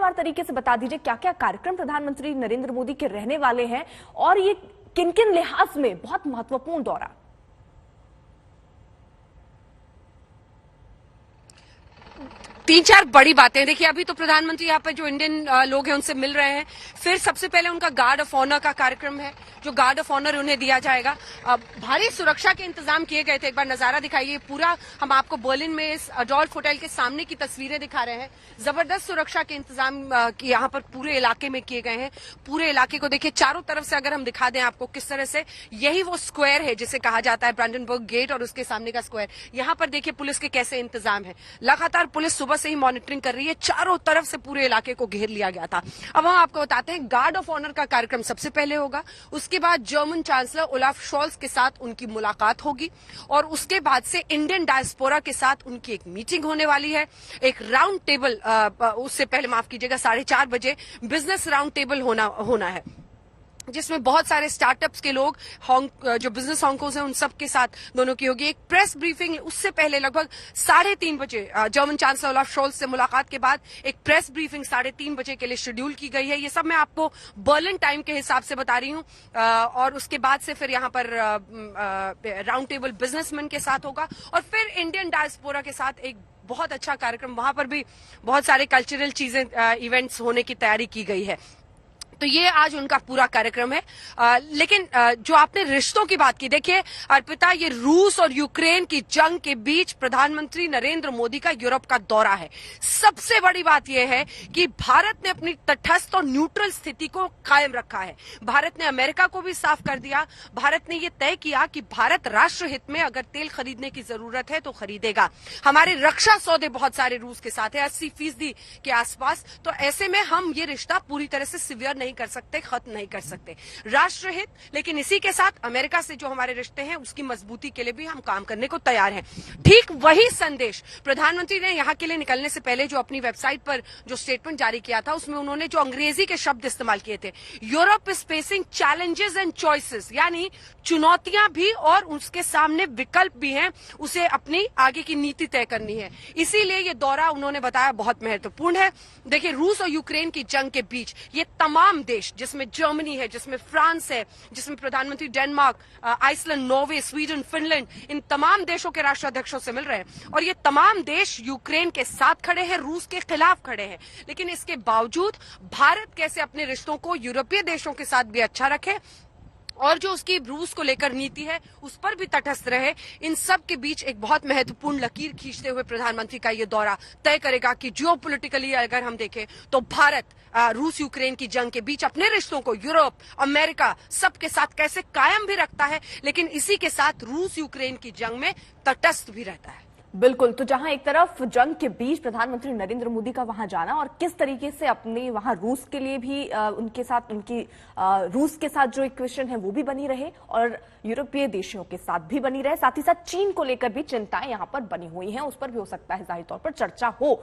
सिलसिलेवार तरीके से बता दीजिए क्या क्या कार्यक्रम प्रधानमंत्री नरेंद्र मोदी के रहने वाले हैं और ये किन किन लिहाज में बहुत महत्वपूर्ण दौरा। तीन चार बड़ी बातें देखिए। अभी तो प्रधानमंत्री यहाँ पे जो इंडियन लोग हैं उनसे मिल रहे हैं। फिर सबसे पहले उनका गार्ड ऑफ ऑनर का कार्यक्रम है, जो गार्ड ऑफ ऑनर उन्हें दिया जाएगा। भारी सुरक्षा के इंतजाम किए गए थे। एक बार नजारा दिखाइए पूरा। हम आपको बर्लिन में इस अडोल्फ होटल के सामने की तस्वीरें दिखा रहे हैं। जबरदस्त सुरक्षा के इंतजाम यहाँ पर पूरे इलाके में किए गए हैं। पूरे इलाके को देखिए चारों तरफ से, अगर हम दिखा दें आपको किस तरह से, यही वो स्क्वायर है जिसे कहा जाता है ब्रांडनबर्ग गेट और उसके सामने का स्क्वायर। यहाँ पर देखिए पुलिस के कैसे इंतजाम है। लगातार पुलिस सुबह से ही मॉनिटरिंग कर रही है। चारों तरफ से पूरे इलाके को घेर लिया गया था। अब हम आपको बताते हैं गार्ड ऑफ ऑनर का कार्यक्रम सबसे पहले होगा। उसके बाद जर्मन चांसलर ओलाफ शॉल्स के साथ उनकी मुलाकात होगी और उसके बाद से इंडियन डायस्पोरा के साथ उनकी एक मीटिंग होने वाली है। एक राउंड टेबल, उससे पहले माफ कीजिएगा 4:30 बजे बिजनेस राउंड टेबल होना है, जिसमें बहुत सारे स्टार्टअप्स के लोग, जो बिजनेस हॉन्कोस हैं उन सब के साथ दोनों की होगी। एक प्रेस ब्रीफिंग उससे पहले लगभग 3:30 बजे जर्मन चांसलर ओलाफ शॉल्स से मुलाकात के बाद एक प्रेस ब्रीफिंग 3:30 बजे के लिए शेड्यूल की गई है। ये सब मैं आपको बर्लिन टाइम के हिसाब से बता रही हूँ। और उसके बाद से फिर यहाँ पर राउंड टेबल बिजनेसमैन के साथ होगा और फिर इंडियन डायस्पोरा के साथ एक बहुत अच्छा कार्यक्रम। वहां पर भी बहुत सारे कल्चरल चीजें, इवेंट्स होने की तैयारी की गई है। तो ये आज उनका पूरा कार्यक्रम है। लेकिन जो आपने रिश्तों की बात की, देखिए अर्पिता, ये रूस और यूक्रेन की जंग के बीच प्रधानमंत्री नरेंद्र मोदी का यूरोप का दौरा है। सबसे बड़ी बात यह है कि भारत ने अपनी तटस्थ और न्यूट्रल स्थिति को कायम रखा है। भारत ने अमेरिका को भी साफ कर दिया। भारत ने यह तय किया कि भारत राष्ट्र हित में अगर तेल खरीदने की जरूरत है तो खरीदेगा। हमारे रक्षा सौदे बहुत सारे रूस के साथ है, 80% के आसपास। तो ऐसे में हम ये रिश्ता पूरी तरह से सिवियर नहीं कर सकते, खत्म नहीं कर सकते। राष्ट्रहित, लेकिन इसी के साथ अमेरिका से जो हमारे रिश्ते हैं उसकी मजबूती के लिए भी हम काम करने को तैयार हैं। ठीक वही संदेश प्रधानमंत्री ने यहाँ के लिए निकलने से पहले जो अपनी वेबसाइट पर जो स्टेटमेंट जारी किया था, उसमें उन्होंने जो अंग्रेजी के शब्द इस्तेमाल किए थे, Europe is facing challenges and choices, यानी चुनौतियां भी और उसके सामने विकल्प भी हैं, उसे अपनी आगे की नीति तय करनी है। इसीलिए ये दौरा उन्होंने बताया बहुत महत्वपूर्ण है। देखिए रूस और यूक्रेन की जंग के बीच ये तमाम देश, जिसमें जर्मनी है, जिसमें फ्रांस है, जिसमें प्रधानमंत्री Denmark, Iceland, Norway, Sweden, Finland, इन तमाम देशों के राष्ट्राध्यक्षों से मिल रहे हैं और ये तमाम देश यूक्रेन के साथ खड़े हैं, रूस के खिलाफ खड़े हैं। लेकिन इसके बावजूद भारत कैसे अपने रिश्तों को यूरोपीय देशों के साथ भी अच्छा रखे और जो उसकी रूस को लेकर नीति है उस पर भी तटस्थ रहे, इन सब के बीच एक बहुत महत्वपूर्ण लकीर खींचते हुए प्रधानमंत्री का ये दौरा तय करेगा कि जियोपॉलिटिकली अगर हम देखें तो भारत रूस यूक्रेन की जंग के बीच अपने रिश्तों को यूरोप, अमेरिका सबके साथ कैसे कायम भी रखता है, लेकिन इसी के साथ रूस यूक्रेन की जंग में तटस्थ भी रहता है। बिल्कुल। तो जहां एक तरफ जंग के बीच प्रधानमंत्री नरेंद्र मोदी का वहां जाना और किस तरीके से अपने वहां रूस के लिए भी उनके साथ रूस के साथ जो इक्वेशन है वो भी बनी रहे और यूरोपीय देशों के साथ भी बनी रहे, साथ ही साथ चीन को लेकर भी चिंताएं यहां पर बनी हुई हैं, उस पर भी हो सकता है जाहिर तौर पर चर्चा हो।